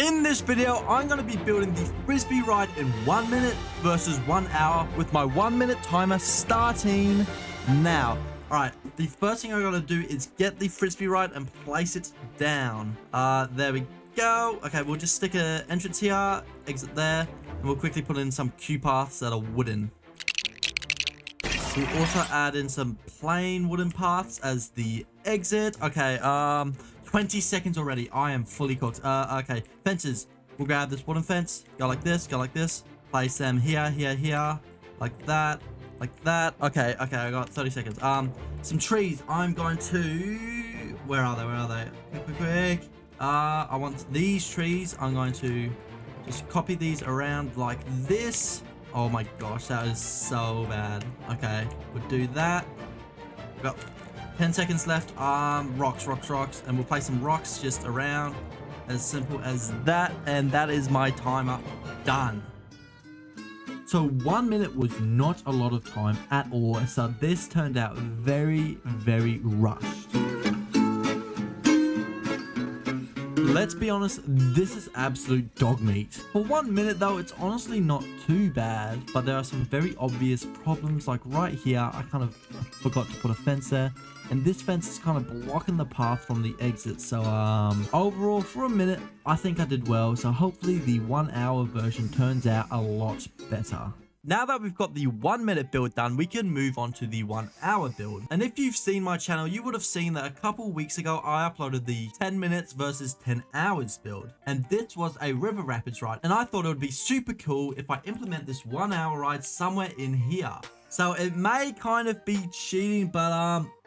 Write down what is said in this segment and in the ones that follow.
In this video, I'm going to be building the Frisbee ride in 1 minute versus 1 hour with my 1 minute timer starting now. Alright, the first thing I gotta do is get the Frisbee ride and place it down. There we go. Okay, we'll just stick an entrance here, exit there, and we'll quickly put in some queue paths that are wooden. We'll also add in some plain wooden paths as the exit. Okay, 20 seconds already. I am fully cooked. Okay, fences. We'll grab this wooden fence, go like this, place them here, here, like that. Like that. Okay, I got 30 seconds. Some trees. I'm going to... Where are they? Quick. I want these trees. I'm going to just copy these around like this. Oh my gosh, that is so bad. Okay, we'll do that. We've got 10 seconds left. Rocks. And we'll place some rocks just around. As simple as that. And that is my timer done. So 1 minute was not a lot of time at all, so this turned out very, very rushed. Let's be honest, this is absolute dog meat. For 1 minute though, it's honestly not too bad, but there are some very obvious problems. Like right here, I kind of forgot to put a fence there, and this fence is kind of blocking the path from the exit. So overall, for a minute, I think I did well. So hopefully the 1 hour version turns out a lot better. Now that we've got the 1 minute build done, we can move on to the 1 hour build. And if you've seen my channel, you would have seen that a couple weeks ago, I uploaded the 10 minutes versus 10 hours build. And this was a river rapids ride. And I thought it would be super cool if I implement this 1 hour ride somewhere in here. So it may kind of be cheating, but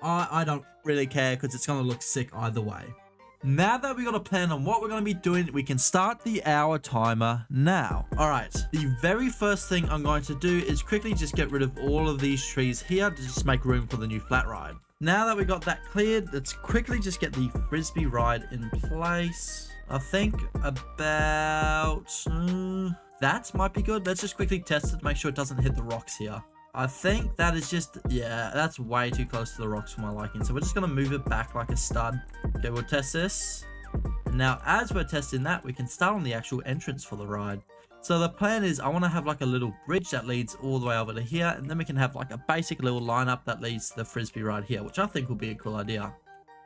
I don't really care because it's going to look sick either way. Now that we got a plan on what we're going to be doing, we can start the hour timer now. All right, the very first thing I'm going to do is quickly just get rid of all of these trees here to just make room for the new flat ride. Now that we got that cleared, let's quickly just get the Frisbee ride in place. I think about that might be good. Let's just quickly test it to make sure it doesn't hit the rocks here. I think that is just, yeah, that's way too close to the rocks for my liking. So we're just going to move it back like a stud. Okay, we'll test this. And now, as we're testing that, we can start on the actual entrance for the ride. So the plan is I want to have like a little bridge that leads all the way over to here. And then we can have like a basic little lineup that leads to the Frisbee ride here, which I think will be a cool idea.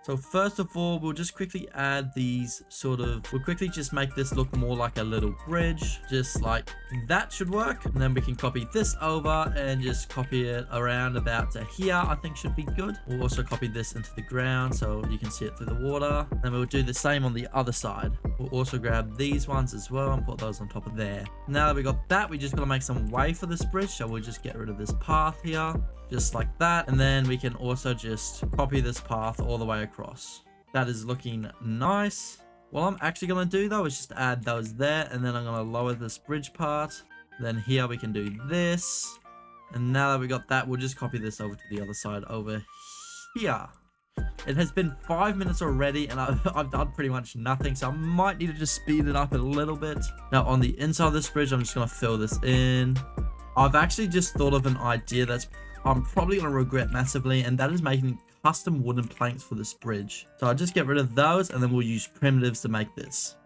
So first of all, we'll just quickly add these we'll quickly just make this look more like a little bridge, just like that should work. And then we can copy this over and just copy it around about to here, I think should be good. We'll also copy this into the ground so you can see it through the water. Then we'll do the same on the other side. We'll also grab these ones as well and put those on top of there. Now that we got that, we just gotta make some way for this bridge. So we'll just get rid of this path here. Just like that, and then we can also just copy this path all the way across. That is looking nice. What I'm actually going to do though is just add those there, and then I'm going to lower this bridge part. Then here we can do this, and now that we got that, we'll just copy this over to the other side over here. It has been 5 minutes already, and I've done pretty much nothing, so I might need to just speed it up a little bit. Now on the inside of this bridge, I'm just going to fill this in. I've actually just thought of an idea that's I'm probably going to regret massively, and that is making custom wooden planks for this bridge. So I'll just get rid of those, and then we'll use primitives to make this.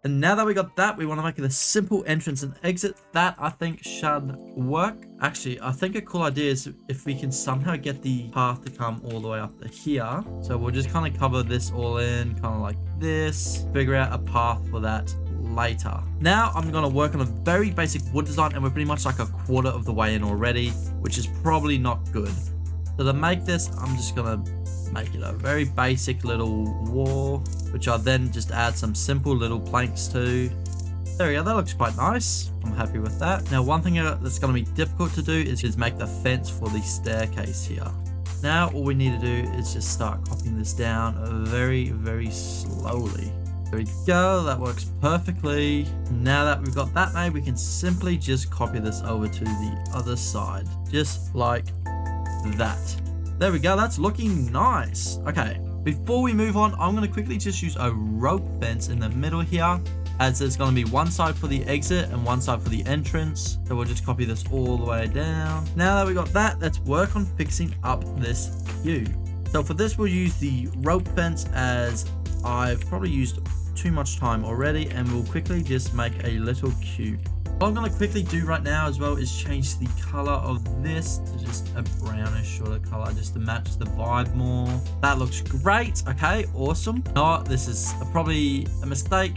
And now that we got that, we want to make it a simple entrance and exit. That I think should work. Actually, I think a cool idea is if we can somehow get the path to come all the way up to here. So we'll just kind of cover this all in, kind of like this. Figure out a path for that later. Now I'm going to work on a very basic wood design, and we're pretty much like a quarter of the way in already, which is probably not good. So to make this, I'm just going to make it a very basic little wall, which I'll then just add some simple little planks to. There we go, that looks quite nice. I'm happy with that. Now one thing that's going to be difficult to do is just make the fence for the staircase here. Now all we need to do is just start copying this down very, very slowly. There we go, that works perfectly. Now that we've got that made, we can simply just copy this over to the other side, just like that. There we go, that's looking nice. Okay, before we move on, I'm going to quickly just use a rope fence in the middle here, as there's going to be one side for the exit and one side for the entrance. So we'll just copy this all the way down. Now that we got that, let's work on fixing up this queue. So for this, we'll use the rope fence, as I've probably used too much time already, and we'll quickly just make a little queue. What I'm going to quickly do right now as well is change the color of this to just a brownish sort of color, just to match the vibe more. That looks great. Okay, awesome. No, this is probably a mistake,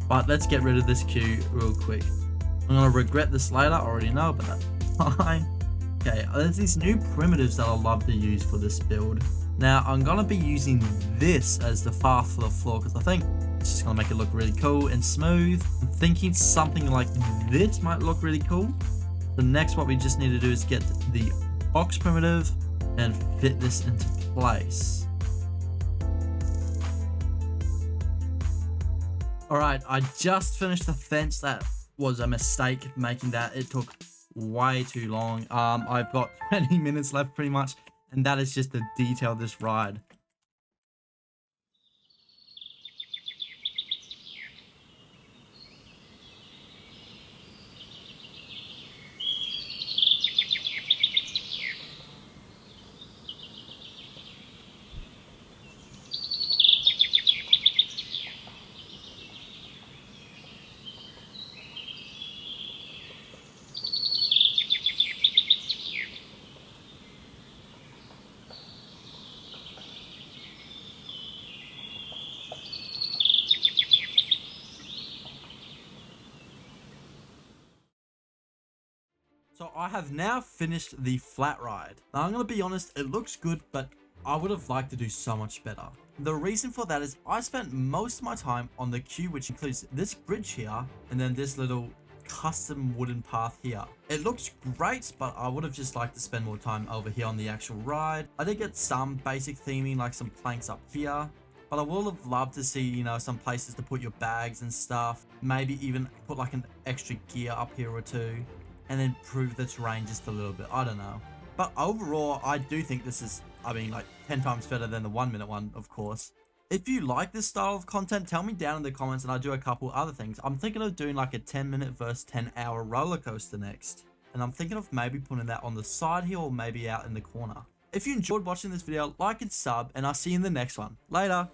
but let's get rid of this queue real quick. I'm going to regret this later, I already know, but that's fine. Okay, there's these new primitives that I love to use for this build. Now, I'm going to be using this as the path for the floor, because I think it's just going to make it look really cool and smooth. I'm thinking something like this might look really cool. The next, what we just need to do is get the box primitive and fit this into place. Alright, I just finished the fence. That was a mistake making that. It took way too long. I've got 20 minutes left pretty much, and that is just to detail this ride. So I have now finished the flat ride. Now I'm going to be honest, it looks good, but I would have liked to do so much better. The reason for that is I spent most of my time on the queue, which includes this bridge here, and then this little custom wooden path here. It looks great, but I would have just liked to spend more time over here on the actual ride. I did get some basic theming, like some planks up here, but I would have loved to see, you know, some places to put your bags and stuff. Maybe even put like an extra gear up here or two, and then improve the terrain just a little bit. I don't know. But overall, I do think this is, I mean, like 10 times better than the 1 minute one, of course. If you like this style of content, tell me down in the comments and I'll do a couple other things. I'm thinking of doing like a 10-minute versus 10-hour roller coaster next. And I'm thinking of maybe putting that on the side here or maybe out in the corner. If you enjoyed watching this video, like and sub, and I'll see you in the next one. Later.